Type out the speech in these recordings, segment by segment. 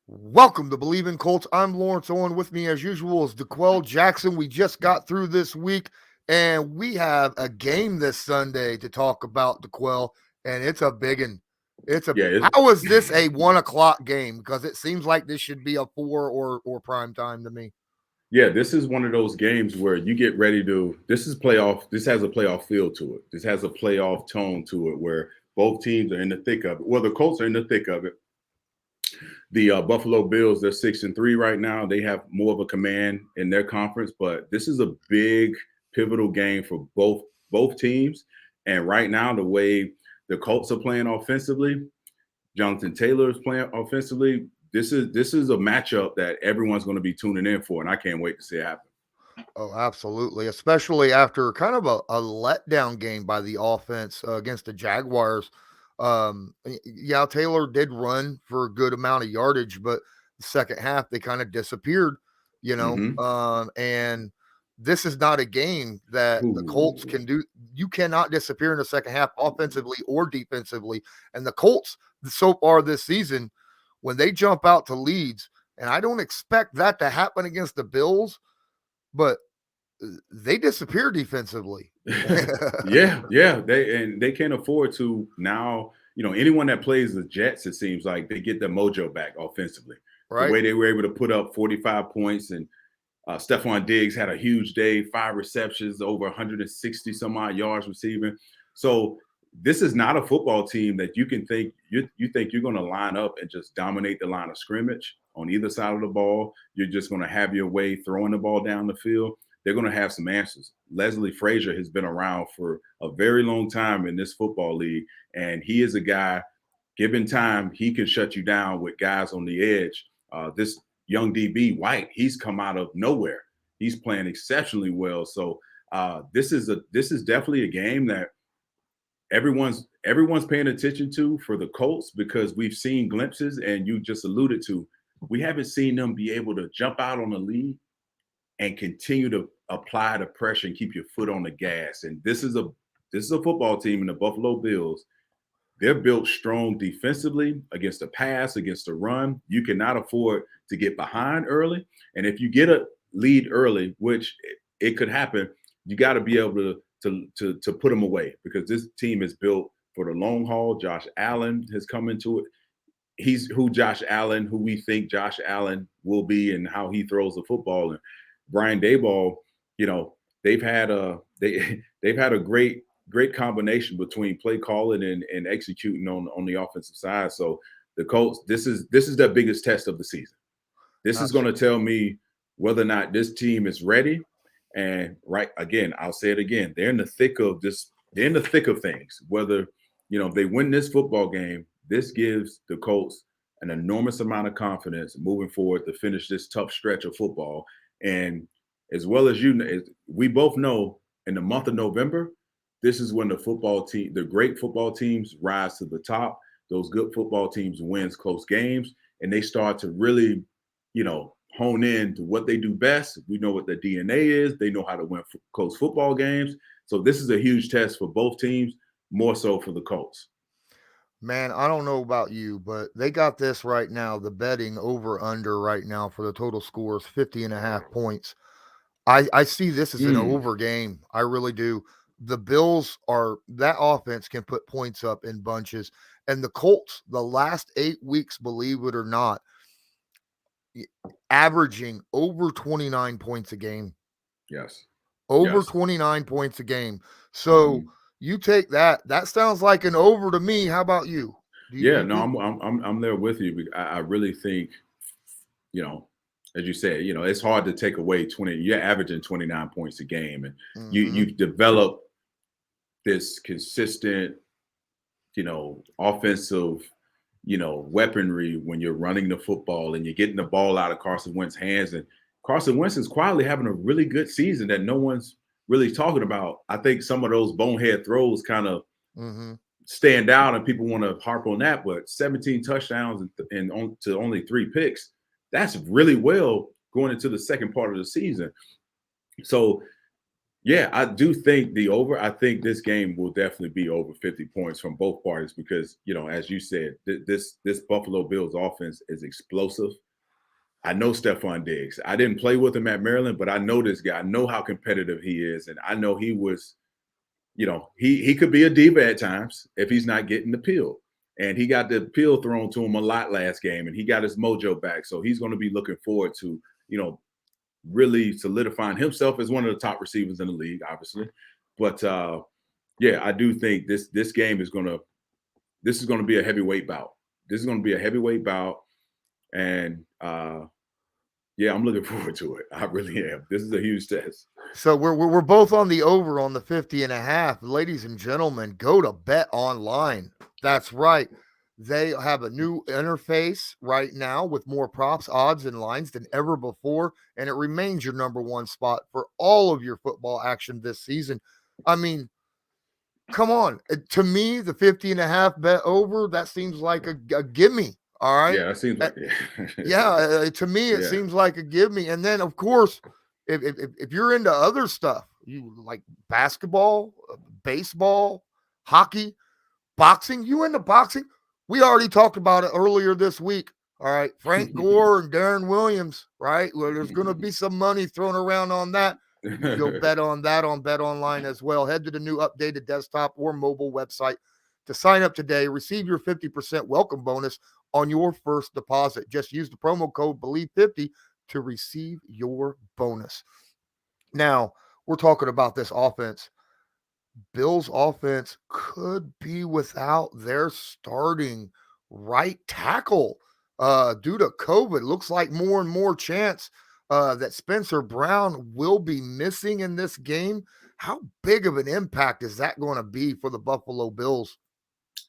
Welcome to Bleav in Colts. I'm Lawrence Owen. With me, as usual, is DeQuell Jackson. We just got through this week, and we have a game this Sunday to talk about, DeQuell, and it's a big one. Yeah, How is this a 1 o'clock game? Because it seems like this should be a 4 or prime time to me. yeah. This is one of those games where you get ready to. This is playoff. This has a playoff feel to it. This has a playoff tone to it, where both teams are in the thick of it. Well, the Colts are in the thick of it. The Buffalo Bills, they're 6-3 right now. They have more of a command in their conference, but this is a big pivotal game for both teams. And right now, the way the Colts are playing offensively, Jonathan Taylor is playing offensively. This is a matchup that everyone's going to be tuning in for, and I can't wait to see it happen. Oh, absolutely. Especially after kind of a letdown game by the offense against the Jaguars. Yeah, Taylor did run for a good amount of yardage, but the second half they kind of disappeared, Mm-hmm. and this is not a game that the Colts Ooh. can do. You cannot disappear in the second half offensively or defensively. And the Colts so far this season, when they jump out to leads, and I don't expect that to happen against the Bills, but they disappear defensively. Yeah. They can't afford to now. Anyone that plays the Jets, it seems like they get their mojo back offensively. The Right? way they were able to put up 45 points, and Stephon Diggs had a huge day, 5 receptions, over 160 some odd yards receiving. So this is not a football team that you think you're going to line up and just dominate the line of scrimmage on either side of the ball. You're just going to have your way throwing the ball down the field. They're going to have some answers. Leslie Frazier has been around for a very long time in this football league, and he is a guy. Given time, he can shut you down with guys on the edge. This young DB White, he's come out of nowhere. He's playing exceptionally well. So this is definitely a game that everyone's paying attention to for the Colts, because we've seen glimpses, and you just alluded to, we haven't seen them be able to jump out on the lead and continue to apply the pressure and keep your foot on the gas. And this is a football team in the Buffalo Bills. They're built strong defensively against the pass, against the run. You cannot afford to get behind early. And if you get a lead early, which it could happen, you got to be able to put them away, because this team is built for the long haul. Josh Allen has come into it. He's who we think Josh Allen will be, and how he throws the football. And Brian Dayball, they've had a they've had a great combination between play calling and executing on the offensive side. So the Colts, this is their biggest test of the season. This is going to tell me whether or not this team is ready. And right, again, I'll say it again. They're in the thick of this. They're in the thick of things. Whether if they win this football game, this gives the Colts an enormous amount of confidence moving forward to finish this tough stretch of football. And as well as we both know, in the month of November, this is when the great football teams rise to the top. Those good football teams wins close games, and they start to really, hone in to what they do best. We know what their DNA is. They know how to win close football games. So this is a huge test for both teams, more so for the Colts. Man, I don't know about you, but they got this right now. The betting over under right now for the total score is 50.5 points. I see this as an Mm, over game. I really do. The Bills are that offense can put points up in bunches. And the Colts, the last 8 weeks, believe it or not, y- averaging over 29 points a game. yes. Over Yes. 29 points a game. So Mhm. you take that. That sounds like an over to me. How about you? Do Yeah. you No, think? I'm there with you. I really think, you know, as you said, it's hard to take away 20. You're averaging 29 points a game, and Mm-hmm. you've developed this consistent, offensive, weaponry when you're running the football and you're getting the ball out of Carson Wentz's hands. And Carson Wentz is quietly having a really good season that no one's really talking about. I think some of those bonehead throws kind of Mm-hmm. stand out, and people want to harp on that. But 17 touchdowns and to only 3 picks, that's really well going into the second part of the season. So Yeah, I do think the over. I think this game will definitely be over 50 points from both parties because, as you said, this Buffalo Bills offense is explosive. I know Stephon Diggs. I didn't play with him at Maryland, but I know this guy. I know how competitive he is, and I know he was, he could be a diva at times if he's not getting the pill. And he got the pill thrown to him a lot last game, and he got his mojo back. So he's going to be looking forward to, really solidifying himself as one of the top receivers in the league, obviously. But yeah, I do think this game is gonna be a heavyweight bout. This is gonna be a heavyweight bout, and yeah, I'm looking forward to it. I really am. This is a huge test. So we're both on the over on the 50.5. Ladies and gentlemen, go to Bet Online. That's right. They have a new interface right now with more props, odds, and lines than ever before, and it remains your number one spot for all of your football action this season. I mean, come on. To me, the 50.5 bet over, that seems like a gimme. All right. Yeah, that seems like Yeah, to me, it yeah. seems like a give me. And then, of course, if you're into other stuff, you like basketball, baseball, hockey, boxing, you into boxing? We already talked about it earlier this week. All right, Frank Gore and Darren Williams, right? Well, there's going to be some money thrown around on that. You can go bet on that on Bet Online as well. Head to the new updated desktop or mobile website to sign up today. Receive your 50% welcome bonus on your first deposit. Just use the promo code Bleav50 to receive your bonus. Now, we're talking about this offense. Bills offense could be without their starting right tackle due to COVID. Looks like more and more chance that Spencer Brown will be missing in this game. How big of an impact is that going to be for the Buffalo Bills?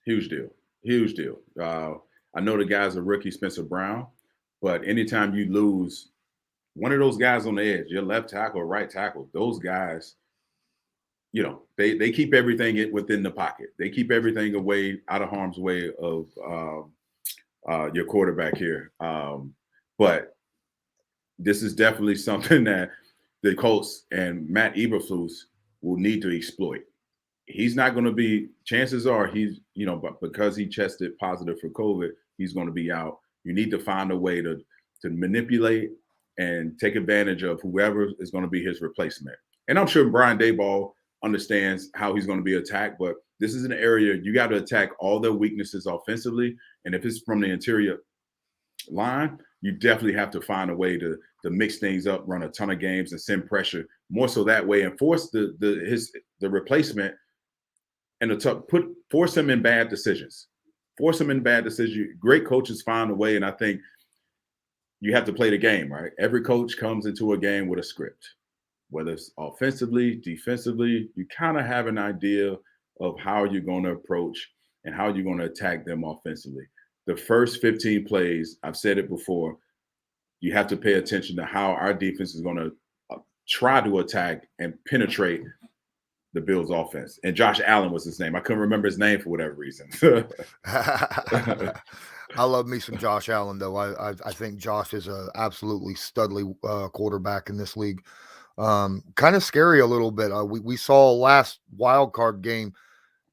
Huge deal. Huge deal. I know the guy's a rookie, Spencer Brown, but anytime you lose one of those guys on the edge, your left tackle or right tackle, those guys, they keep everything within the pocket. They keep everything away, out of harm's way of your quarterback here. But this is definitely something that the Colts and Matt Eberflus will need to exploit. He's not going to be, chances are he's, but because he tested positive for COVID, he's going to be out. You need to find a way to manipulate and take advantage of whoever is going to be his replacement. And I'm sure Brian Daboll understands how he's going to be attacked, but this is an area you got to attack all their weaknesses offensively. And if it's from the interior line, you definitely have to find a way to mix things up, run a ton of games, and send pressure more so that way, and force the replacement and force him in bad decisions. Force him in bad decisions. Great coaches find a way, and I think you have to play the game, right? Every coach comes into a game with a script, whether it's offensively, defensively. You kind of have an idea of how you're going to approach and how you're going to attack them offensively. The first 15 plays, I've said it before, you have to pay attention to how our defense is going to try to attack and penetrate the Bills offense. And Josh Allen was his name. I couldn't remember his name for whatever reason. I love me some Josh Allen, though. I think Josh is a absolutely studly quarterback in this league. Kind of scary a little bit. We saw last wild card game.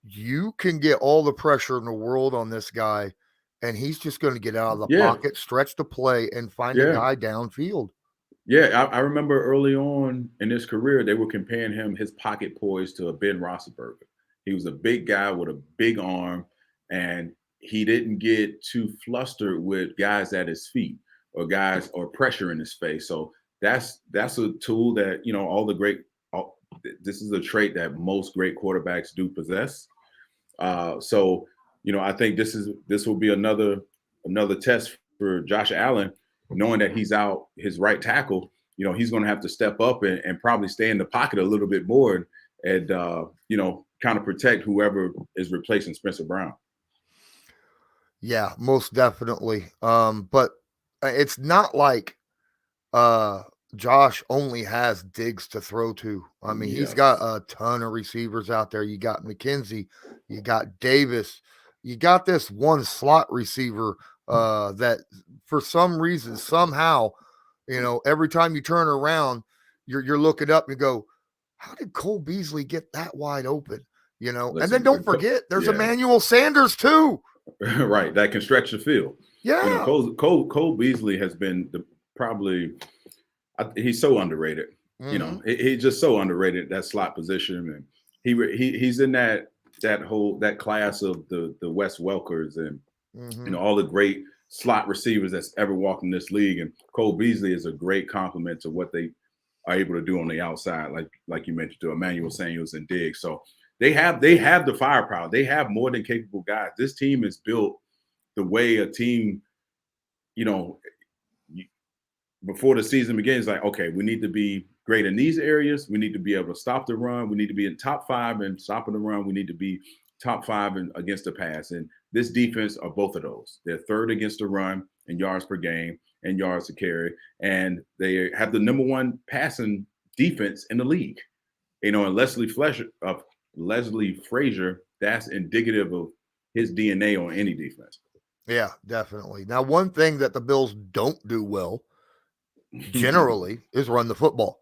You can get all the pressure in the world on this guy, and he's just going to get out of the pocket, stretch the play, and find a guy downfield. Yeah, I remember early on in his career, they were comparing his pocket poise to a Ben Roethlisberger. He was a big guy with a big arm, and he didn't get too flustered with guys at his feet or pressure in his face. So that's a tool that, this is a trait that most great quarterbacks do possess. So, I think this will be another test for Josh Allen, knowing that he's out his right tackle. He's going to have to step up and probably stay in the pocket a little bit more and kind of protect whoever is replacing Spencer Brown. Yeah, most definitely. But it's not like Josh only has Diggs to throw to. I mean, he's got a ton of receivers out there. You got McKenzie, you got Davis, you got this one slot receiver that for some reason, somehow, every time you turn around, you're looking up and go, how did Cole Beasley get that wide open? You know, and then Listen, don't forget there's yeah, Emmanuel Sanders too. right. That can stretch the field. You know, Yeah. Cole Beasley has been probably he's so underrated. You know, Mm-hmm. he's just so underrated, that slot position, and he's in that class of the Wes Welkers and Mm-hmm. all the great slot receivers that's ever walked in this league. And Cole Beasley is a great complement to what they are able to do on the outside, like you mentioned, to Emmanuel Samuels and Diggs. So they have the firepower. They have more than capable guys. This team is built the way a team, you know, before the season begins, like, okay, we need to be great in these areas. We need to be able to stop the run. We need to be in top 5 and stopping the run. We need to be top 5 against the pass. And this defense are both of those. They're third against the run in yards per game and yards to carry. And they have the number 1 passing defense in the league. You know, and Leslie Frazier, that's indicative of his DNA on any defense. Yeah, definitely. Now, one thing that the Bills don't do well generally is run the football.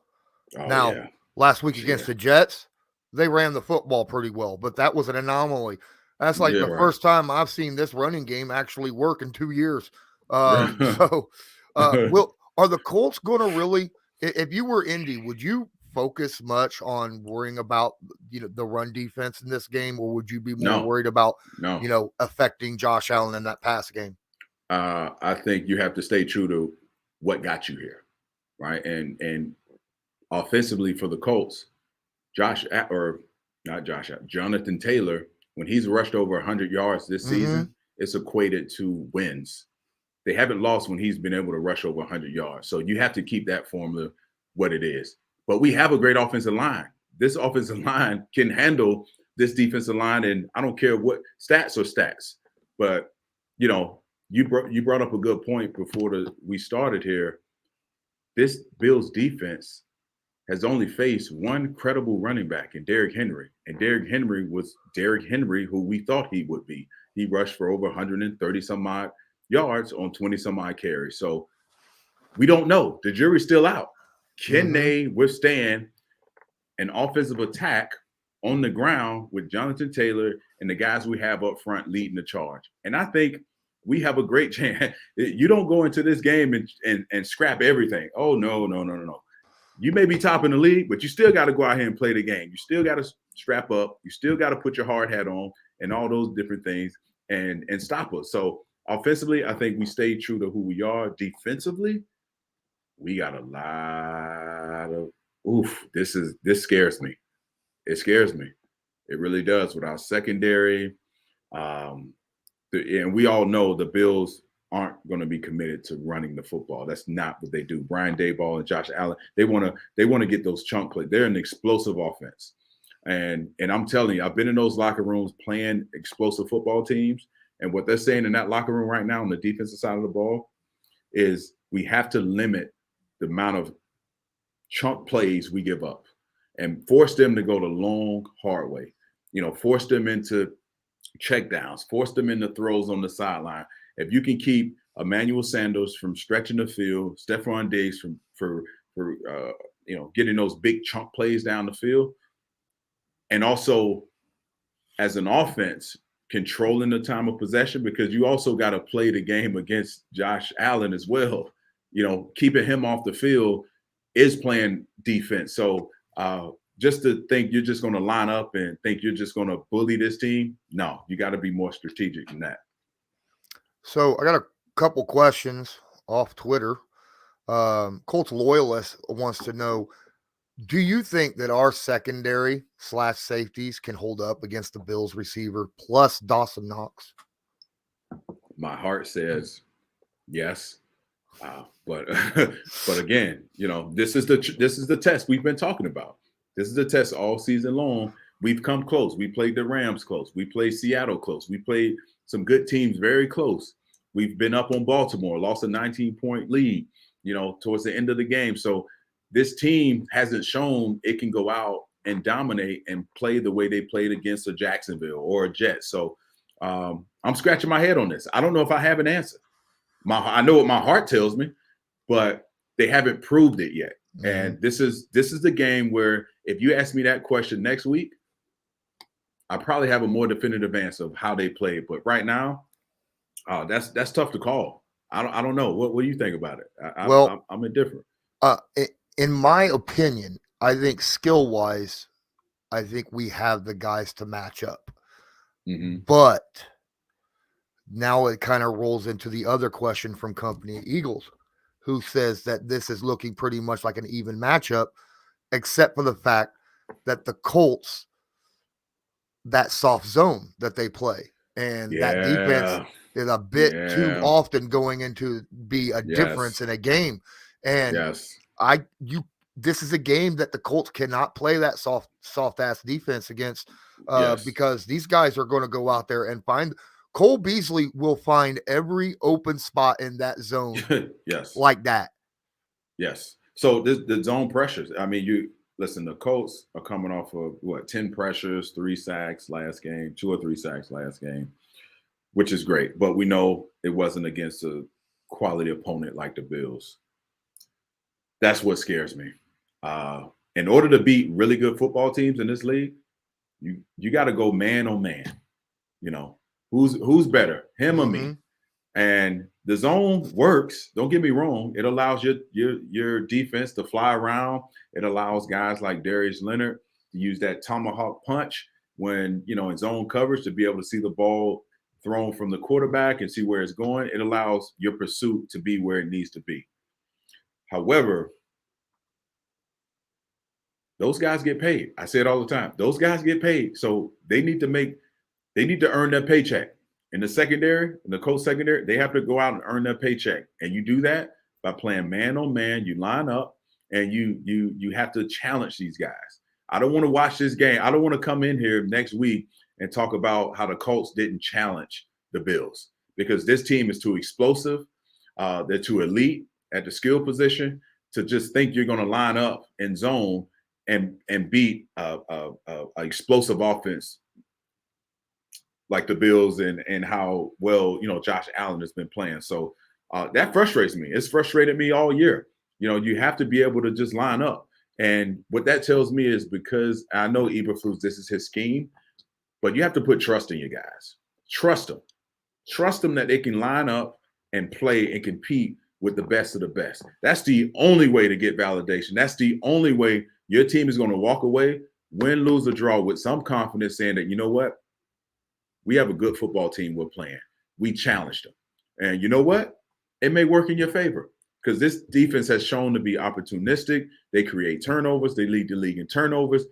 Oh Now, yeah, last week yeah, against the Jets, they ran the football pretty well, but that was an anomaly. That's like yeah, the right. first time I've seen this running game actually work in 2 years. So, will are the Colts going to really? If you were Indy, would you focus much on worrying about the run defense in this game, or would you be more No, worried about no. affecting Josh Allen in that pass game? I think you have to stay true to what got you here, right? And offensively for the Colts, Jonathan Taylor, when he's rushed over 100 yards this Mm-hmm. season, it's equated to wins. They haven't lost when he's been able to rush over 100 yards. So you have to keep that formula what it is. But we have a great offensive line. This offensive line can handle this defensive line, and I don't care what stats are stats. But you know, you brought up a good point before we started here. This Bills defense has only faced one credible running back in Derrick Henry. And Derrick Henry was Derrick Henry, who we thought he would be. He rushed for over 130 some odd yards on 20 some odd carries. So we don't know. The jury's still out. Can Mm-hmm. they withstand an offensive attack on the ground with Jonathan Taylor and the guys we have up front leading the charge? And I think we have a great chance. You don't go into this game and scrap everything. Oh, no. You may be top in the league, but you still got to go out here and play the game. You still got to strap up. You still got to put your hard hat on and all those different things and stop us. So offensively, I think we stay true to who we are. Defensively, we got a lot of This scares me. It scares me. It really does. With our secondary, and we all know the Bills aren't going to be committed to running the football. That's not what they do. Brian Daboll and Josh Allen, they want to get those chunk plays. They're an explosive offense. And I'm telling you, I've been in those locker rooms playing explosive football teams. And what they're saying in that locker room right now on the defensive side of the ball is we have to limit the amount of chunk plays we give up and force them to go the long, hard way. Force them into check downs, force them into throws on the sideline. If you can keep Emmanuel Sanders from stretching the field, Stephon Diggs for getting those big chunk plays down the field, and also as an offense controlling the time of possession, because you also got to play the game against Josh Allen as well. Keeping him off the field is playing defense. So just to think you're just going to line up and think you're just going to bully this team, no, you got to be more strategic than that. So I got a couple questions off Twitter. Colts loyalist wants to know, do you think that our secondary / safeties can hold up against the Bills receiver plus Dawson Knox? My heart says yes. But but again, this is the test we've been talking about. This is the test all season long. We've come close. We played the Rams close. We played Seattle close. We played some good teams very close. We've been up on Baltimore, lost a 19-point lead, towards the end of the game. So this team hasn't shown it can go out and dominate and play the way they played against a Jacksonville or a Jets. So I'm scratching my head on this. I don't know if I have an answer. I know what my heart tells me, but they haven't proved it yet. And this is the game where if you ask me that question next week, I probably have a more definitive answer of how they played. But right now, that's tough to call. I don't know. What do you think about it? Well, I'm indifferent. in my opinion, I think skill wise, I think we have the guys to match up. Mm-hmm. But now it kind of rolls into the other question from Company Eagles, who says that this is looking pretty much like an even matchup, except for the fact that the Colts, that soft zone that they play, and that defense Yeah. is a bit too Yeah. often going into be a difference Yes. in a game. And Yes. this is a game that the Colts cannot play that soft ass defense against, Yes. because these guys are going to go out there and find. Cole Beasley will find every open spot in that zone Yes. like that. Yes. So the zone pressures. I mean, you listen. The Colts are coming off of 10 pressures, 3 sacks last game, 2 or 3 sacks last game, which is great. But we know it wasn't against a quality opponent like the Bills. That's what scares me. In order to beat really good football teams in this league, you got to go man on man. You know, who's better, him or me? And the zone works. Don't get me wrong. It allows your defense to fly around. It allows guys like Darius Leonard to use that tomahawk punch when, in zone coverage, to be able to see the ball thrown from the quarterback and see where it's going. It allows your pursuit to be where it needs to be. However, those guys get paid. I say it all the time. Those guys get paid. So they need to earn their paycheck. In the secondary, in the Colts secondary, they have to go out and earn their paycheck. And you do that by playing man on man. You line up and you have to challenge these guys. I don't want to watch this game. I don't want to come in here next week and talk about how the Colts didn't challenge the Bills, because this team is too explosive. They're too elite at the skill position to just think you're going to line up in zone and beat a explosive offense like the Bills and how well Josh Allen has been playing. So that frustrates me. It's frustrated me all year. You have to be able to just line up. And what that tells me is, because I know Eberflus, this is his scheme, but you have to put trust in your guys. Trust them. Trust them that they can line up and play and compete with the best of the best. That's the only way to get validation. That's the only way your team is going to walk away, win, lose, or draw, with some confidence, saying that, you know what? We have a good football team we're playing. We challenged them. And you know what? It may work in your favor, because this defense has shown to be opportunistic. They create turnovers. They lead the league in turnovers.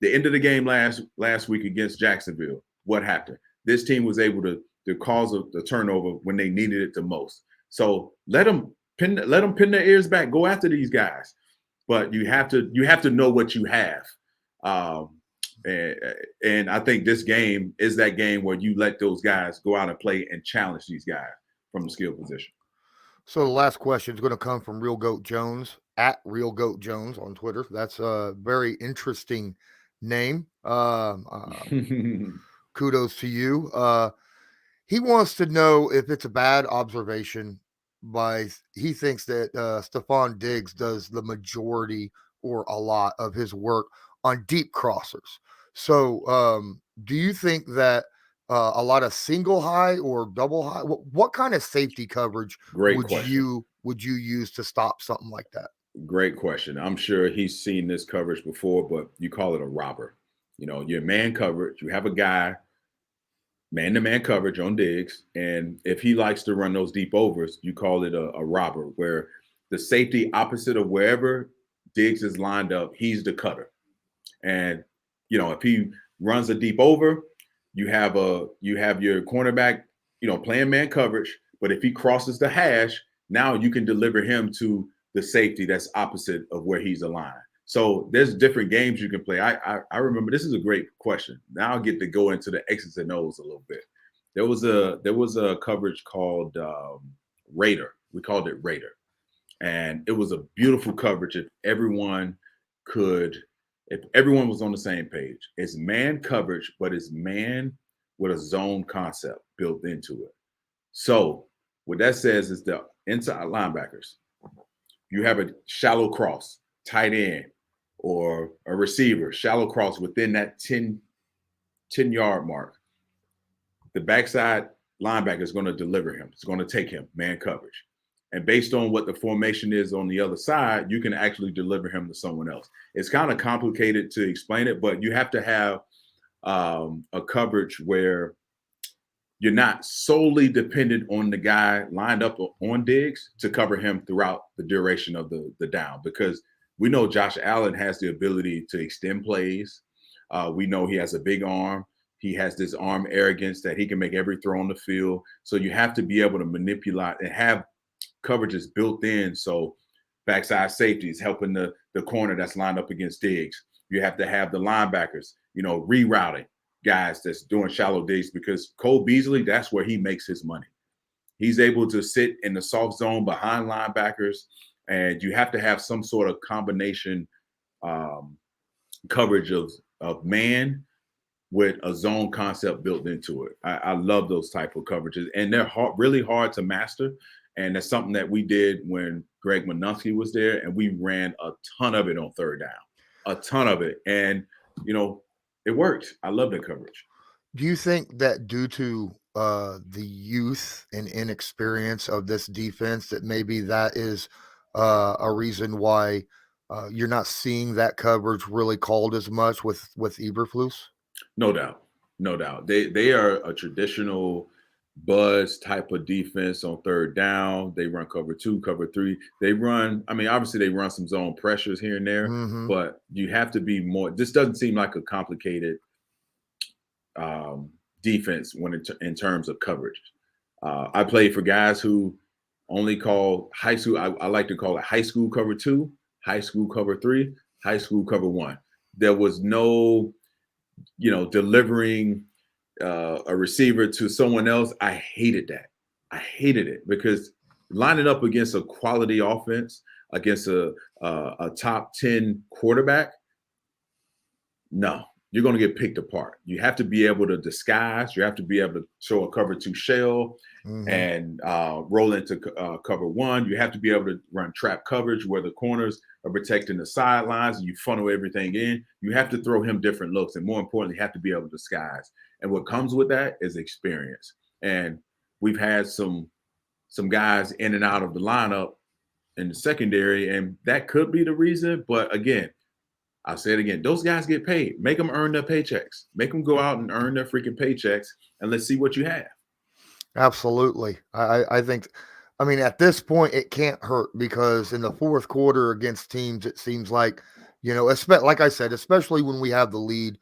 The end of the game last week against Jacksonville, what happened? This team was able to cause the turnover when they needed it the most. So let them pin their ears back. Go after these guys, but you have to know what you have. And I think this game is that game where you let those guys go out and play and challenge these guys from the skill position. So the last question is going to come from Real Goat Jones, at Real Goat Jones on Twitter. That's a very interesting name. Kudos to you. He wants to know if it's a bad observation he thinks that Stephon Diggs does the majority or a lot of his work on deep crossers. So do you think that a lot of single high or double high, what kind of safety coverage Great question. would you use to stop something like that? Great question. I'm sure he's seen this coverage before, but you call it a robber. Your man coverage, you have a guy man-to-man coverage on Diggs, and if he likes to run those deep overs, you call it a robber, where the safety opposite of wherever Diggs is lined up, he's the cutter. And if he runs a deep over, you have your cornerback, playing man coverage, but if he crosses the hash, now you can deliver him to the safety that's opposite of where he's aligned. So there's different games you can play. I remember, this is a great question. Now I'll get to go into the X's and O's a little bit. There was a coverage called Raider. We called it Raider, and it was a beautiful coverage. If everyone was on the same page, it's man coverage, but it's man with a zone concept built into it. So what that says is the inside linebackers, you have a shallow cross tight end or a receiver, shallow cross within that 10-yard mark, the backside linebacker is going to deliver him. It's going to take him man coverage. And based on what the formation is on the other side, you can actually deliver him to someone else. It's kind of complicated to explain it, but you have to have a coverage where you're not solely dependent on the guy lined up on Diggs to cover him throughout the duration of the down, because we know Josh Allen has the ability to extend plays. We know he has a big arm. He has this arm arrogance that he can make every throw on the field. So you have to be able to manipulate and have coverages built in. So backside safety is helping the corner that's lined up against Diggs. You have to have the linebackers, rerouting guys that's doing shallow digs, because Cole Beasley, that's where he makes his money. He's able to sit in the soft zone behind linebackers, and you have to have some sort of combination coverage of man with a zone concept built into it. I love those type of coverages, and they're really hard to master. And that's something that we did when Greg Manusky was there, and we ran a ton of it on third down, a ton of it. And, it worked. I love that coverage. Do you think that due to the youth and inexperience of this defense, that maybe that is a reason why you're not seeing that coverage really called as much with Eberflus? No doubt. No doubt. They are a traditional buzz type of defense on third down. They run cover 2, cover 3. Obviously they run some zone pressures here and there, but you have to be more. This doesn't seem like a complicated defense when in terms of coverage. I played for guys who only call high school. I like to call it high school cover 2, high school cover 3, high school cover 1. There was no, delivering a receiver to someone else. I hated that. I hated it, because lining up against a quality offense, against a top 10 quarterback, no, you're going to get picked apart. You have to be able to disguise. You have to be able to show a cover 2 shell and roll into cover 1. You have to be able to run trap coverage where the corners are protecting the sidelines and you funnel everything in. You have to throw him different looks, and more importantly, you have to be able to disguise. And what comes with that is experience. And we've had some guys in and out of the lineup in the secondary, and that could be the reason. But again, I'll say it again, those guys get paid. Make them earn their paychecks. Make them go out and earn their freaking paychecks, and let's see what you have. Absolutely. I think, at this point, it can't hurt, because in the fourth quarter against teams, it seems like, like I said, especially when we have the lead,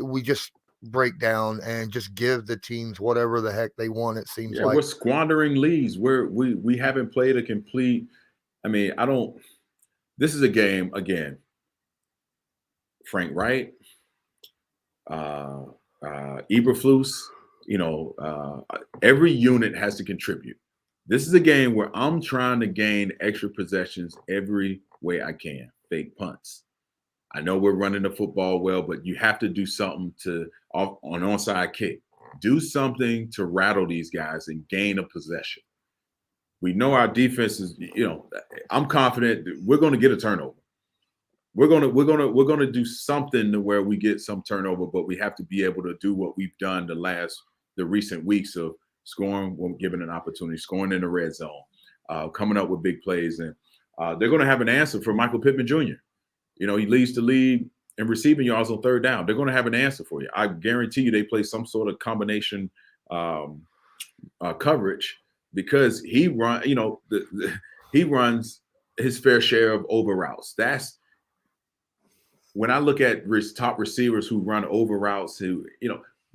we just break down and just give the teams whatever the heck they want. It seems like we're squandering leads. We haven't played a complete. This is a game again. Frank Wright, Eberflus, every unit has to contribute. This is a game where I'm trying to gain extra possessions every way I can. Fake punts. I know we're running the football well, but you have to do something on onside kick. Do something to rattle these guys and gain a possession. We know our defense is, I'm confident that we're going to get a turnover. We're gonna do something to where we get some turnover, but we have to be able to do what we've done the recent weeks of scoring when given an opportunity, scoring in the red zone, coming up with big plays, and they're going to have an answer for Michael Pittman Jr. He leads the league in receiving yards on third down. They're going to have an answer for you. I guarantee you they play some sort of combination coverage, because he runs his fair share of over routes. That's when I look at top receivers who run over routes,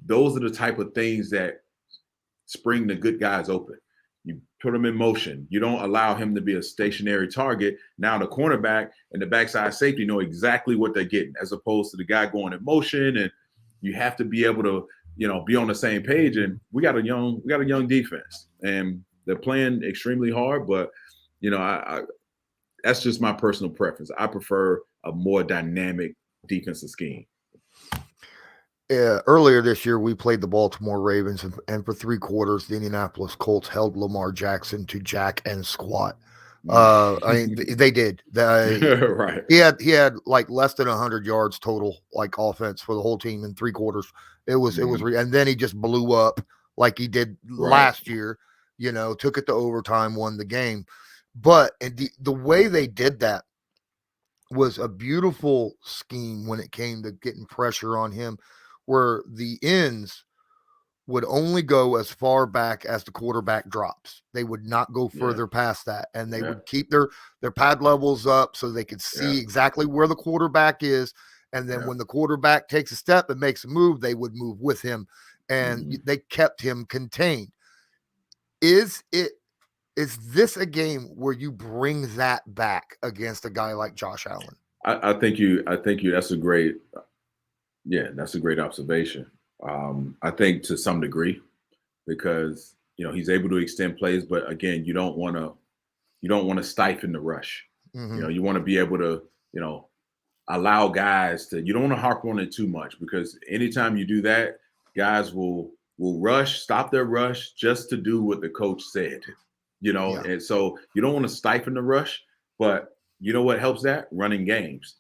those are the type of things that spring the good guys open. You put him in motion. You don't allow him to be a stationary target. Now the cornerback and the backside safety know exactly what they're getting, as opposed to the guy going in motion. And you have to be able to, be on the same page. And we got a young defense, and they're playing extremely hard. But that's just my personal preference. I prefer a more dynamic defensive scheme. Earlier this year, we played the Baltimore Ravens, and for 3 quarters, the Indianapolis Colts held Lamar Jackson to jack and squat. I mean, they did. Right. He had like less than 100 yards total, like offense for the whole team in 3 quarters. And then he just blew up like he did Right. last year. Took it to overtime, won the game. But the way they did that was a beautiful scheme when it came to getting pressure on him, where the ends would only go as far back as the quarterback drops. They would not go Yeah. further past that. And they Yeah. would keep their pad levels up so they could Yeah. see exactly where the quarterback is. And then Yeah. when the quarterback takes a step and makes a move, they would move with him. And they kept him contained. Is this a game where you bring that back against a guy like Josh Allen? I think that's a great observation. I think to some degree, because he's able to extend plays, but again, you don't want to stifle the rush. Mm-hmm. You want to be able to allow guys to. You don't want to harp on it too much, because anytime you do that, guys will stop their rush just to do what the coach said. Yeah. And so you don't want to stifle the rush, but you know what helps that? Running games.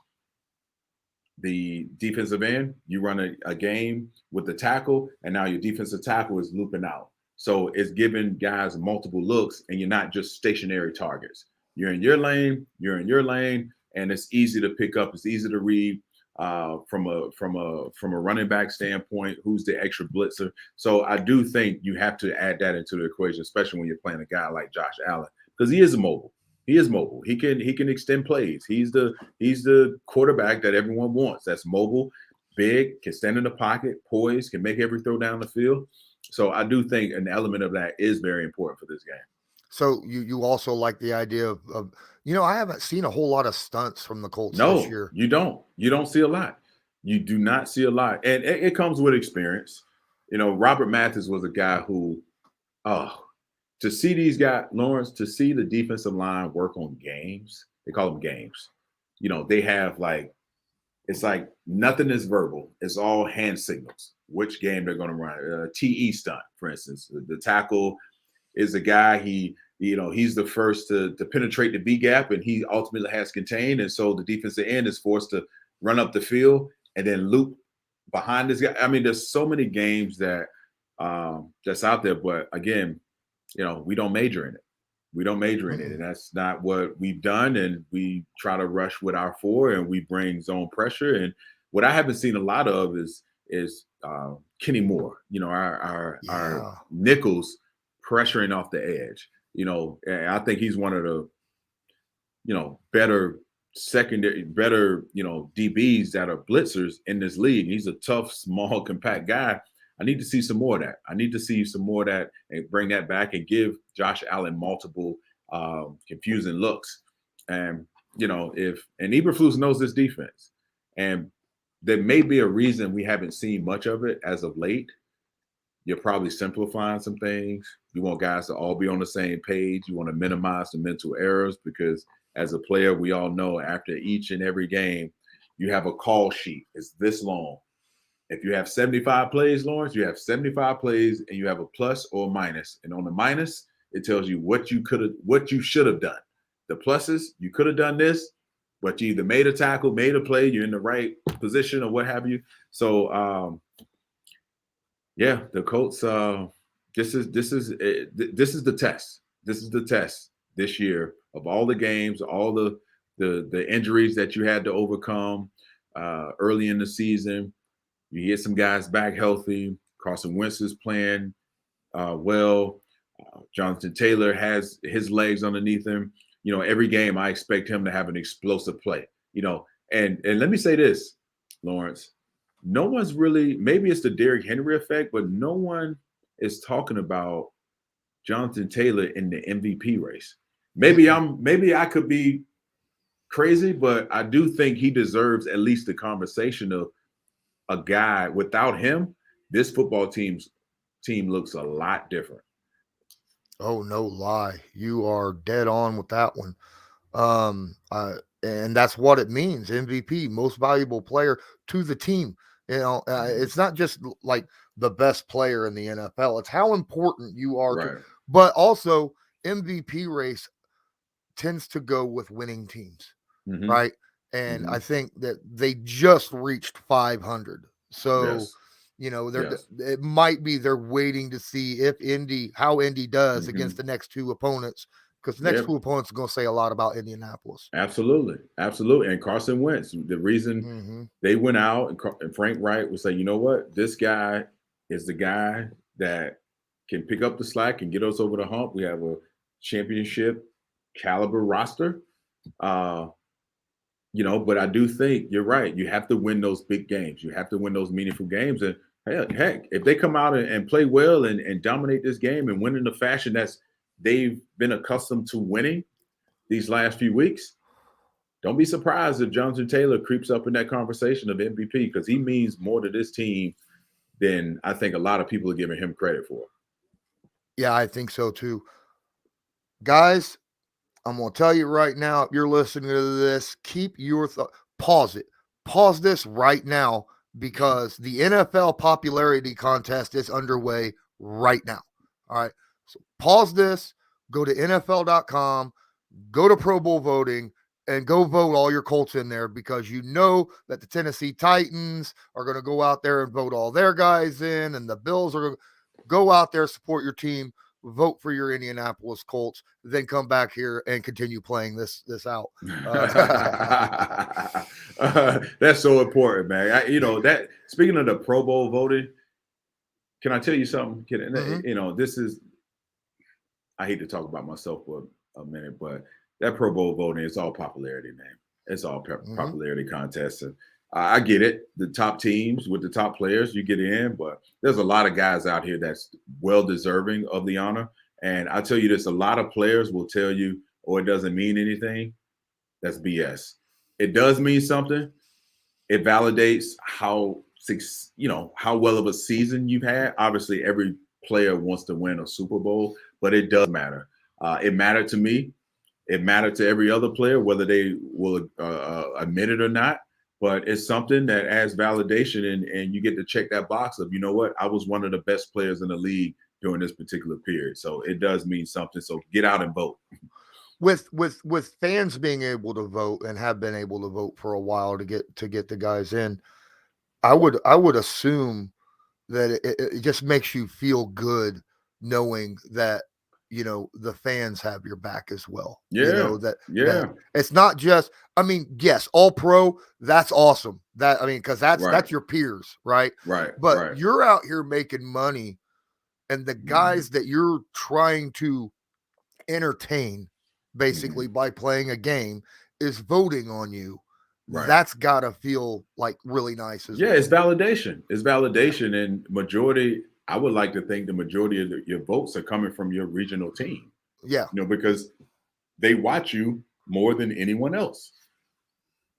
The defensive end, you run a game with the tackle, and now your defensive tackle is looping out. So it's giving guys multiple looks, and you're not just stationary targets. You're in your lane, and it's easy to pick up. It's easy to read from a running back standpoint, who's the extra blitzer. So I do think you have to add that into the equation, especially when you're playing a guy like Josh Allen, because he is mobile. He is mobile. He can extend plays. He's the quarterback that everyone wants. That's mobile, big, can stand in the pocket, poised, can make every throw down the field. So I do think an element of that is very important for this game. So you also like the idea of I haven't seen a whole lot of stunts from the Colts this No, year. you don't. You don't see a lot. You do not see a lot, and it comes with experience. Robert Mathis was a guy who, oh, to see these guys, Lawrence, to see the defensive line work on games, they call them games. They have it's like nothing is verbal. It's all hand signals, which game they're going to run. TE stunt, for instance. The tackle is a guy, he's the first to penetrate the B gap, and he ultimately has contained. And so the defensive end is forced to run up the field and then loop behind this guy. I mean, there's so many games that's out there. But again, we don't major in it. We don't major in it, and that's not what we've done. And we try to rush with our four, and we bring zone pressure. And what I haven't seen a lot of is Kenny Moore. Our nickels pressuring off the edge. And I think he's one of the better DBs that are blitzers in this league. He's a tough, small, compact guy. I need to see some more of that. I need to see some more of that and bring that back and give Josh Allen multiple confusing looks. And Eberflus knows this defense, and there may be a reason we haven't seen much of it as of late. You're probably simplifying some things. You want guys to all be on the same page. You want to minimize the mental errors, because as a player, we all know after each and every game, you have a call sheet. It's this long. If you have 75 plays, Lawrence, you have 75 plays, and you have a plus or a minus. And on the minus, it tells you what you should have done. The pluses, you could have done this, but you either made a tackle, made a play, you're in the right position, or what have you. So, the Colts. This is the test. This is the test this year of all the games, all the injuries that you had to overcome early in the season. You get some guys back healthy. Carson Wentz is playing well. Jonathan Taylor has his legs underneath him. Every game I expect him to have an explosive play. And let me say this, Lawrence. No one's really, maybe it's the Derrick Henry effect, but no one is talking about Jonathan Taylor in the MVP race. Maybe I could be crazy, but I do think he deserves at least the conversation of a guy. Without him, this football team looks a lot different. Oh, no lie. You are dead on with that one. And that's what it means. MVP, most valuable player to the team. It's not just like the best player in the NFL. It's how important you are Right. but also MVP race. tends to go with winning teams, Mm-hmm. right? And Mm-hmm. I think that they just reached 500. So, Yes. Yes. it might be they're waiting to see how Indy does Mm-hmm. against the next two opponents, because the next Yep. two opponents are going to say a lot about Indianapolis. Absolutely. Absolutely. And Carson Wentz, the reason Mm-hmm. they went out and Frank Wright would say, you know what, this guy is the guy that can pick up the slack and get us over the hump. We have a championship caliber roster. Uh, but I do think you're right. You have to win those big games. You have to win those meaningful games. And heck, if they come out and play well and dominate this game and win in the fashion that's they've been accustomed to winning these last few weeks, don't be surprised if Jonathan Taylor creeps up in that conversation of MVP, because he means more to this team than I think a lot of people are giving him credit for. Yeah, I think so too. Guys, I'm going to tell you right now, if you're listening to this, keep your pause it. Pause this right now, because the NFL popularity contest is underway right now. All right. So pause this, go to NFL.com, go to Pro Bowl voting, and go vote all your Colts in there, because you know that the Tennessee Titans are going to go out there and vote all their guys in, and the Bills are going to go out there, support your team, vote for your Indianapolis Colts, then come back here and continue playing this out. That's so important, man. That speaking of the Pro Bowl voting, can I tell you something? Mm-hmm. This is, I hate to talk about myself for a minute, but that Pro Bowl voting is all popularity, man. It's all Mm-hmm. popularity contests. And I get it. The top teams with the top players, you get in, but there's a lot of guys out here that's well deserving of the honor. And I tell you this, a lot of players will tell you, oh, it doesn't mean anything. That's BS. It does mean something. It validates how well of a season you've had. Obviously, every player wants to win a Super Bowl, but it does matter. It mattered to me. It mattered to every other player, whether they will admit it or not. But it's something that adds validation, and you get to check that box of, you know what, I was one of the best players in the league during this particular period. So it does mean something. So get out and vote. With fans being able to vote, and have been able to vote for a while to get the guys in, I would assume that it just makes you feel good knowing that the fans have your back as well. Yeah, That yeah, it's not just, I mean, yes, all pro, that's awesome. That, I mean, because right, that's your peers, right? right, But right. you're out here making money, and the Mhm, guys that you're trying to entertain, basically mhm. by playing a game, is voting on you. Right. That's gotta feel like really nice as Yeah, it's well. validation. It's Yeah. validation, and majority. I would like to think the majority of your votes are coming from your regional team. Yeah. Because they watch you more than anyone else.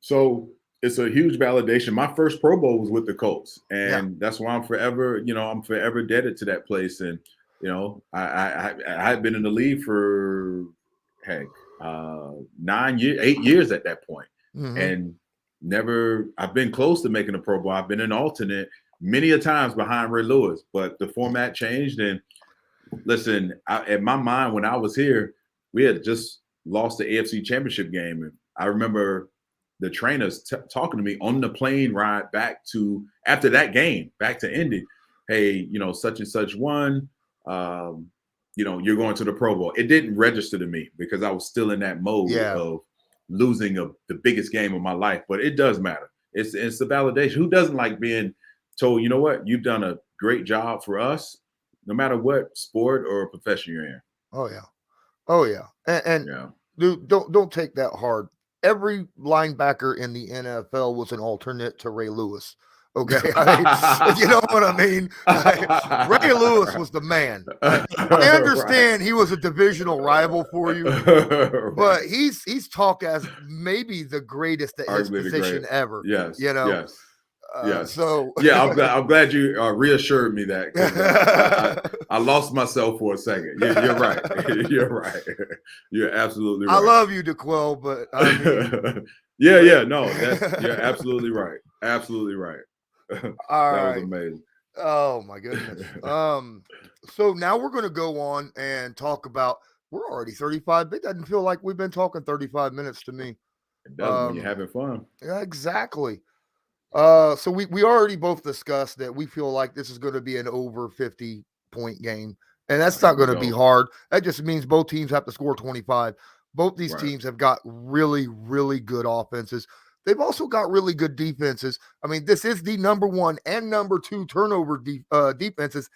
So it's a huge validation. My first Pro Bowl was with the Colts, Yeah. and that's why I'm forever indebted to that place. And I had been in the league for heck 9 years, 8 years at that point, Hmm. and never. I've been close to making a Pro Bowl. I've been an alternate many a times behind Ray Lewis, but the format changed. And listen, in my mind, when I was here, we had just lost the AFC Championship game, and I remember the trainers talking to me on the plane ride back to after that game, back to Indy. Hey, such and such won. You're going to the Pro Bowl. It didn't register to me because I was still in that mode Yeah. of losing the biggest game of my life. But it does matter. It's the validation. Who doesn't like being told, you know what, you've done a great job for us, no matter what sport or profession you're in. Oh yeah. Oh yeah. And Yeah. dude, don't take that hard. Every linebacker in the NFL was an alternate to Ray Lewis. Okay, I mean, you know what I mean. Ray Lewis was the man. I Right. understand he was a divisional rival for you, Right. but he's talked as maybe the greatest at his Arguably the great. position ever. Yes. You know, Yes. Yes. so Yeah, I'm glad you reassured me that, because I lost myself for a second. You're right. You're right. You're absolutely I right. love you, DeQuell, but I mean, Yeah, but yeah. No, you're absolutely right. Absolutely right. That all was right. amazing. Oh my goodness. So now we're going to go on and talk about We're already 35. It doesn't feel like we've been talking 35 minutes to me. It does when you're having fun. Yeah, exactly. So we already both discussed that we feel like this is going to be an over 50-point game, and that's not going to be hard. That just means both teams have to score 25. Both these teams have got really, really good offenses. They've also got really good defenses. I mean, this is the number 1 and number 2 turnover defenses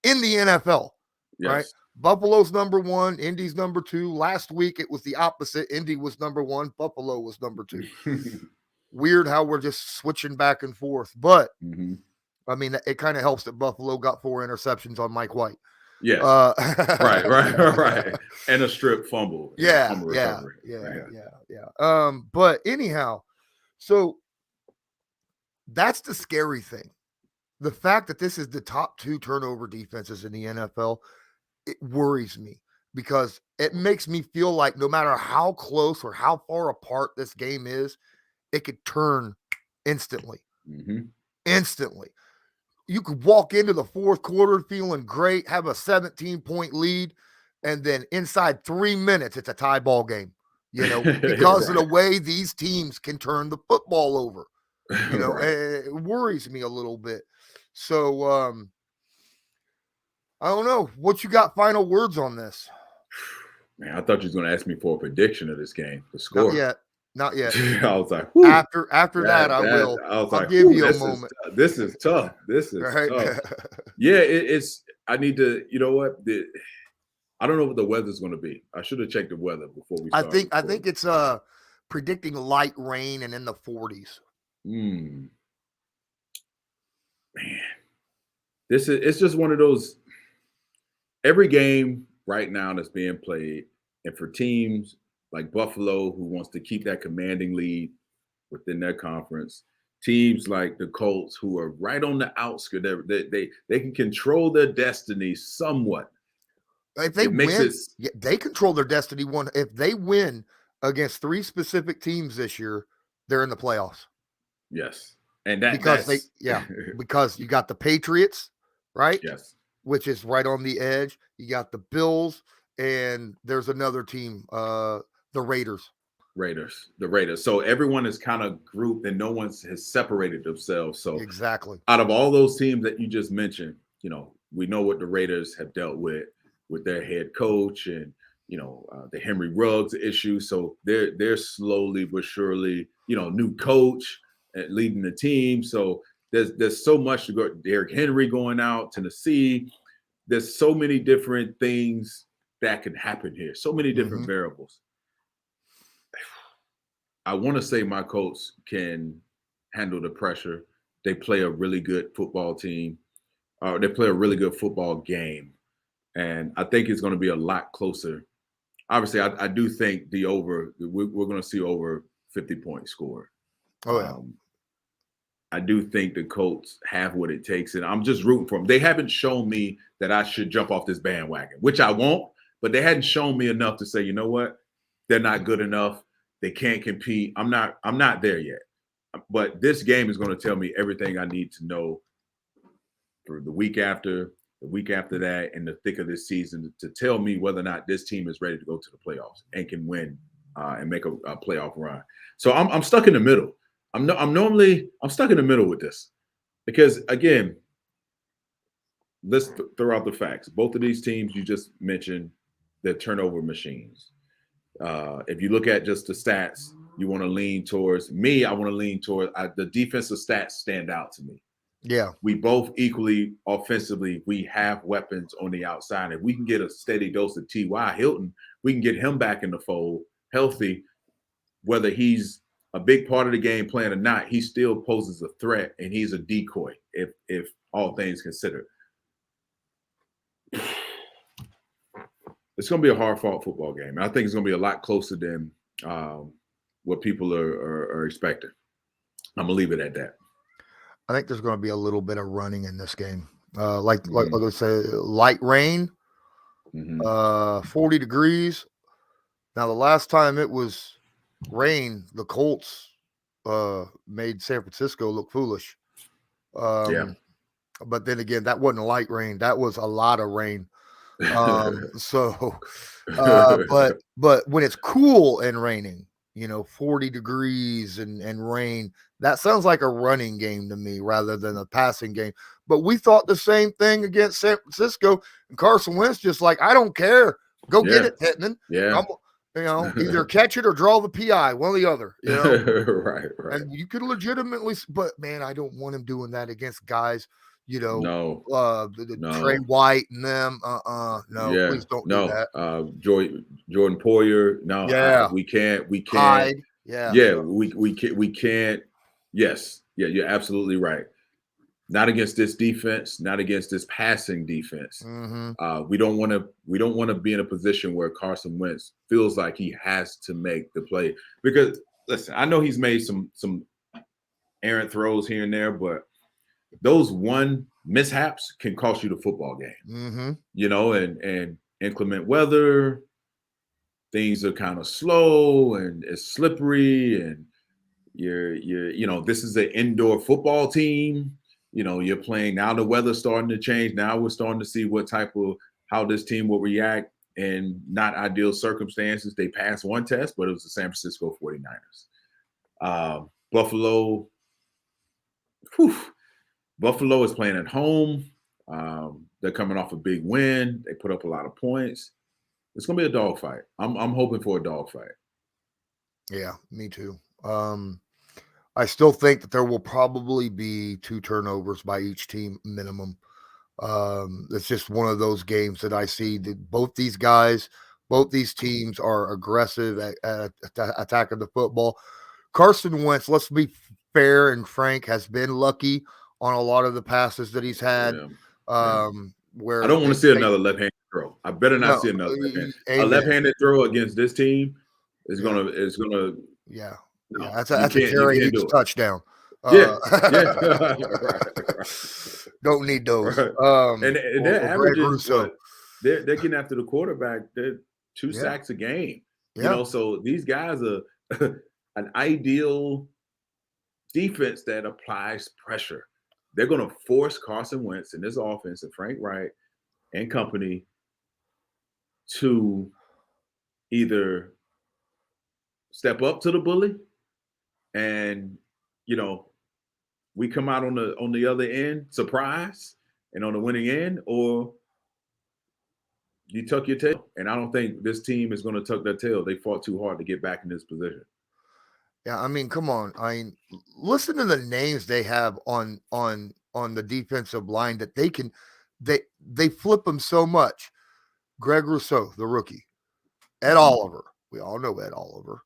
in the NFL, right? Yes. Buffalo's number 1, Indy's number 2. Last week it was the opposite. Indy was number 1, Buffalo was number 2. Weird how we're just switching back and forth, but I mean, it kind of helps that Buffalo got 4 interceptions on Mike White. Yes. Right. And a strip fumble. Yeah. Fumble recovery. Yeah. But anyhow, so that's the scary thing. The fact that this is the top 2 turnover defenses in the NFL, it worries me because it makes me feel like no matter how close or how far apart this game is, it could turn instantly. Instantly. You could walk into the fourth quarter feeling great, have a 17-point lead, and then inside 3 minutes, it's a tie ball game, because of the way these teams can turn the football over. It worries me a little bit. So, I don't know. What you got final words on this? Man, I thought you was going to ask me for a prediction of this game, the score. Not yet. I was like, after that, I will. I'll give you a moment. This is tough. This is tough. Yeah, it's. I need to. You know what? I don't know what the weather's going to be. I should have checked the weather before we started. I think it's predicting light rain and in the 40s. Man, it's just one of those. Every game right now that's being played, and for teams like Buffalo, who wants to keep that commanding lead within their conference, teams like the Colts, who are right on the outskirts, they can control their destiny somewhat. If they win, they control their destiny. If they win against 3 specific teams this year, they're in the playoffs. Yes, and because you got the Patriots, right? Yes, which is right on the edge. You got the Bills, and there's another team, the Raiders. The Raiders. So everyone is kind of grouped, and no one has separated themselves. So exactly, out of all those teams that you just mentioned, we know what the Raiders have dealt with their head coach and the Henry Ruggs issue. So they're slowly but surely, new coach leading the team. So there's so much to go. Derrick Henry going out, Tennessee. There's so many different things that can happen here. So many different variables. I want to say my Colts can handle the pressure. They play a really good football team. They play a really good football game. And I think it's going to be a lot closer. Obviously, I do think we're going to see over 50 points scored. Oh, yeah. I do think the Colts have what it takes, and I'm just rooting for them. They haven't shown me that I should jump off this bandwagon, which I won't, but they hadn't shown me enough to say, you know what? They're not good enough. They can't compete. I'm not there yet. But this game is going to tell me everything I need to know for the week after that, and the thick of this season to tell me whether or not this team is ready to go to the playoffs and can win and make a playoff run. So I'm stuck in the middle. I'm stuck in the middle with this because, again, let's throw out the facts. Both of these teams you just mentioned, they're turnover machines. If you look at just the stats, you want to lean towards me. I want to lean toward the defensive stats stand out to me. Yeah. We both equally offensively, we have weapons on the outside. If we can get a steady dose of T.Y. Hilton, we can get him back in the fold healthy, whether he's a big part of the game plan or not, he still poses a threat and he's a decoy if all things considered. It's going to be a hard-fought football game. And I think it's going to be a lot closer than what people are expecting. I'm going to leave it at that. I think there's going to be a little bit of running in this game. Like I say, light rain, 40 degrees. Now, the last time it was rain, the Colts made San Francisco look foolish. But then again, that wasn't light rain. That was a lot of rain. So, but when it's cool and raining, 40 degrees and rain, that sounds like a running game to me rather than a passing game. But we thought the same thing against San Francisco, and Carson Wentz just like, I don't care, go get Yeah. it, Pittman. Yeah. Either catch it or draw the PI, one or the other. Right. And you could legitimately, but man, I don't want him doing that against guys, No. the Trey No. White and them. No, Yeah. please don't do No. that. Jordan Poyer. No, Yeah, we can't. Hyde. Yeah, Yeah, we can't. Yes. Yeah, you're absolutely right. Not against this defense, not against this passing defense. Mm-hmm. We don't want to be in a position where Carson Wentz feels like he has to make the play. Because listen, I know he's made some errant throws here and there, but those one mishaps can cost you the football game. Mm-hmm. And inclement weather, things are kind of slow and it's slippery, and this is an indoor football team. You're playing now. The weather's starting to change. Now we're starting to see how this team will react in not ideal circumstances. They passed one test, but it was the San Francisco 49ers. Buffalo. Buffalo is playing at home. They're coming off a big win. They put up a lot of points. It's going to be a dogfight. I'm hoping for a dogfight. Yeah, me too. I still think that there will probably be 2 turnovers by each team minimum. It's just one of those games that I see that both these teams are aggressive at attacking the football. Carson Wentz, let's be fair and frank, has been lucky on a lot of the passes that he's had. Yeah. Where I don't want to see another left-handed throw. I better not see another left-handed. A left-handed throw against this team is gonna. Yeah. No, yeah, that's a Jerry Hughes touchdown. Right. Don't need those. Right. And their averages, they're getting after the quarterback. They're 2 sacks a game. Yeah. So these guys are an ideal defense that applies pressure. They're going to force Carson Wentz and this offense and Frank Wright and company to either step up to the bully and we come out on the other end surprise and on the winning end, or you tuck your tail. And I don't think this team is going to tuck their tail. They fought too hard to get back in this position. Yeah, I mean, come on. Listen to the names they have on the defensive line that they flip them so much. Greg Rousseau, the rookie. Ed Oliver. We all know Ed Oliver.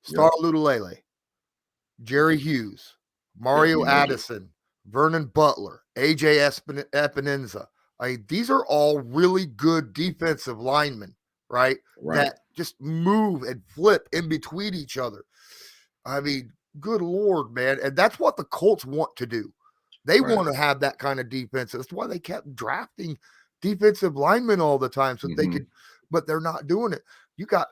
Star Lutulele. Jerry Hughes. Mario Addison. Vernon Butler. AJ Epinenza. These are all really good defensive linemen, right? That just move and flip in between each other. I mean, good Lord, man. And that's what the Colts want to do. They want to have that kind of defense. That's why they kept drafting defensive linemen all the time so they could, but they're not doing it. You got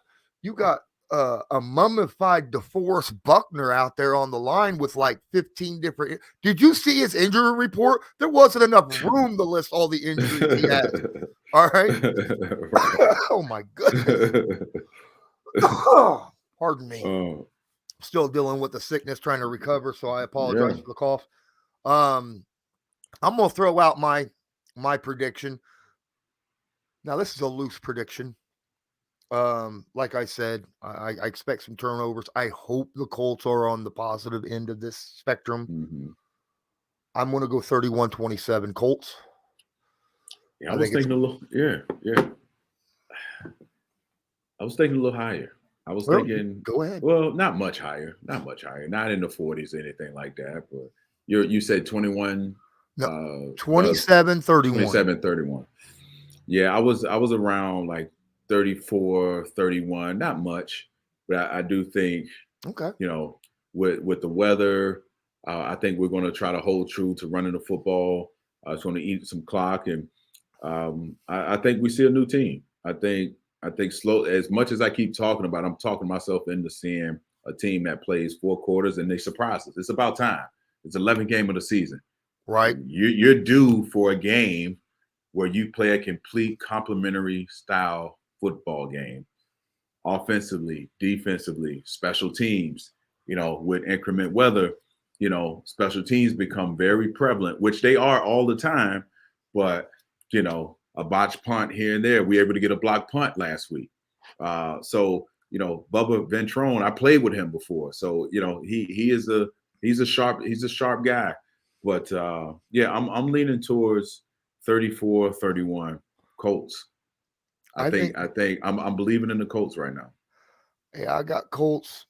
a mummified DeForest Buckner out there on the line with like 15 different. Did you see his injury report? There wasn't enough room to list all the injuries he had. All right. Oh my goodness. Pardon me. Still dealing with the sickness, trying to recover, so I apologize for the cough. I'm gonna throw out my prediction. Now, this is a loose prediction. Like I said, I expect some turnovers. I hope the Colts are on the positive end of this spectrum. I'm gonna go 31-27 Colts. Yeah, I was thinking a little. I was thinking a little higher. I was thinking, go ahead. Well, not much higher. Not in the 40s, anything like that. But you said 21. No, 27-31. 27-31. Yeah, I was around like 34, 31. Not much, but I do think, with the weather, I think we're going to try to hold true to running the football. It's going to eat some clock, and I think we see a new team. I think slow, as much as I keep talking about, I'm talking myself into seeing a team that plays 4 quarters and they surprise us. It's about time. It's 11th game of the season. Right. You're due for a game where you play a complete complementary style football game, offensively, defensively, special teams, with increment weather, special teams become very prevalent, which they are all the time. But, a botched punt here and there, we were able to get a block punt last week. So, Bubba Ventrone, I played with him before. So, he's a sharp guy. But yeah, I'm leaning towards 34-31 Colts. I think I'm believing in the Colts right now. Yeah, I got Colts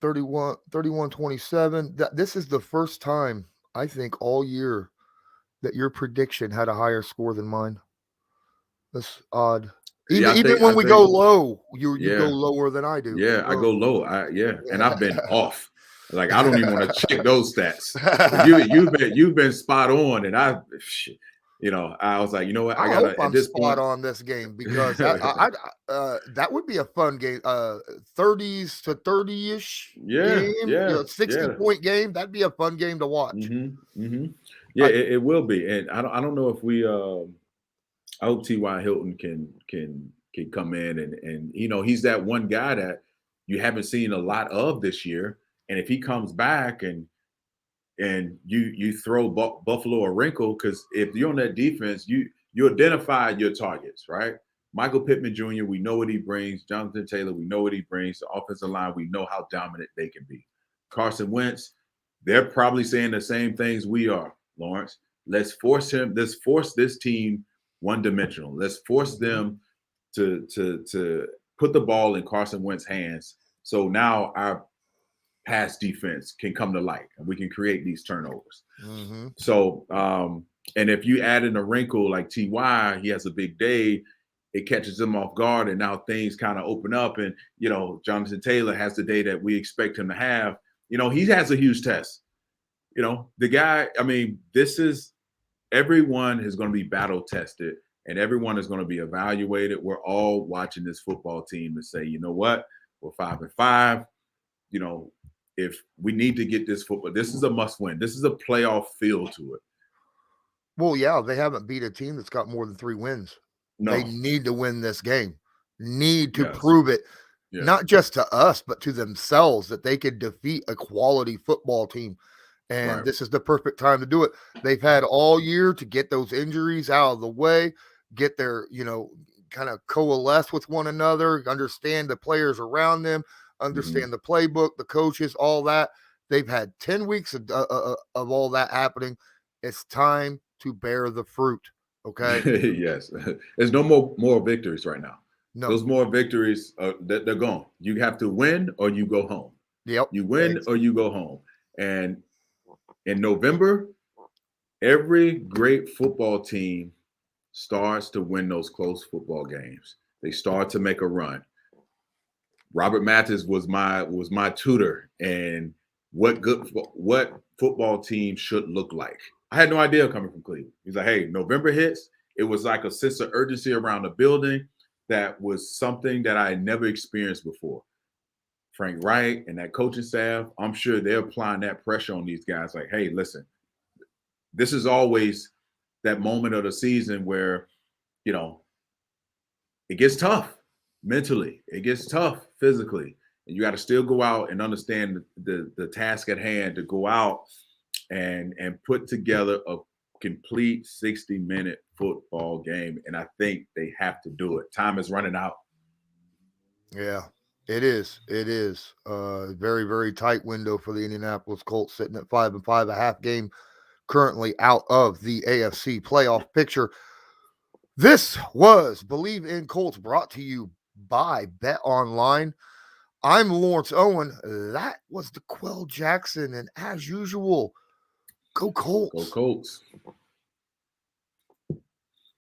31-27. This is the first time I think all year that your prediction had a higher score than mine. That's odd. Yeah, Even I when we go think low, you go yeah, lower than I do. yeah, I So go low. And I've been off. Like I don't even want to check those stats. But you've been spot on, and I was like, you know what, I I hope gotta at I'm this spot point. on this game because that would be a fun game. 30s to 30-ish Yeah, game, yeah, 60 yeah. point game. That'd be a fun game to watch. Yeah, I, it will be, and I don't know if we. I hope T.Y. Hilton can come in and he's that one guy that you haven't seen a lot of this year, and if he comes back and you throw Buffalo a wrinkle, because if you're on that defense, you identify your targets, right? Michael Pittman Jr., we know what he brings. Jonathan Taylor, we know what he brings. The offensive line, we know how dominant they can be. Carson Wentz, they're probably saying the same things we are, Lawrence. Let's force this team one-dimensional. Let's force them to put the ball in Carson Wentz's hands. So now our pass defense can come to light and we can create these turnovers. mm-hmm. So, and if you add in a wrinkle like T.Y., he has a big day, it catches him off guard, and now things kind of open up. And, Jonathan Taylor has the day that we expect him to have. He has a huge test. The guy, everyone is going to be battle tested and everyone is going to be evaluated. We're all watching this football team and say, you know what, we're 5-5. If we need to get this football, this is a must win. This is a playoff feel to it. Well, yeah, they haven't beat a team that's got more than 3 wins. No. They need to win this game. Need to Yes. prove it, Yes. not just to us, but to themselves that they could defeat a quality football team. And Right. this is the perfect time to do it. They've had all year to get those injuries out of the way, get their, kind of coalesce with one another, understand the players around them, understand the playbook, the coaches, all that. They've had 10 weeks of all that happening. It's time to bear the fruit. Okay. Yes. There's no more victories right now. No. Those more victories, they're gone. You have to win or you go home. Yep. You win or you go home. And in November, every great football team starts to win those close football games. They start to make a run. Robert Mathis was my tutor and what football team should look like. I had no idea coming from Cleveland. He's like, hey, November hits. It was like a sense of urgency around the building that was something that I had never experienced before. Frank Wright and that coaching staff, I'm sure they're applying that pressure on these guys. Like, hey, listen, this is always that moment of the season where, it gets tough mentally. It gets tough physically. And you got to still go out and understand the task at hand to go out and put together a complete 60-minute football game. And I think they have to do it. Time is running out. Yeah, it is. It is. Very, very tight window for the Indianapolis Colts, sitting at 5-5, a half game currently out of the AFC playoff picture. This was Bleav in Colts, brought to you by Bet Online. I'm Lawrence Owen. That was the Quell Jackson. And as usual, go Colts. Go Colts.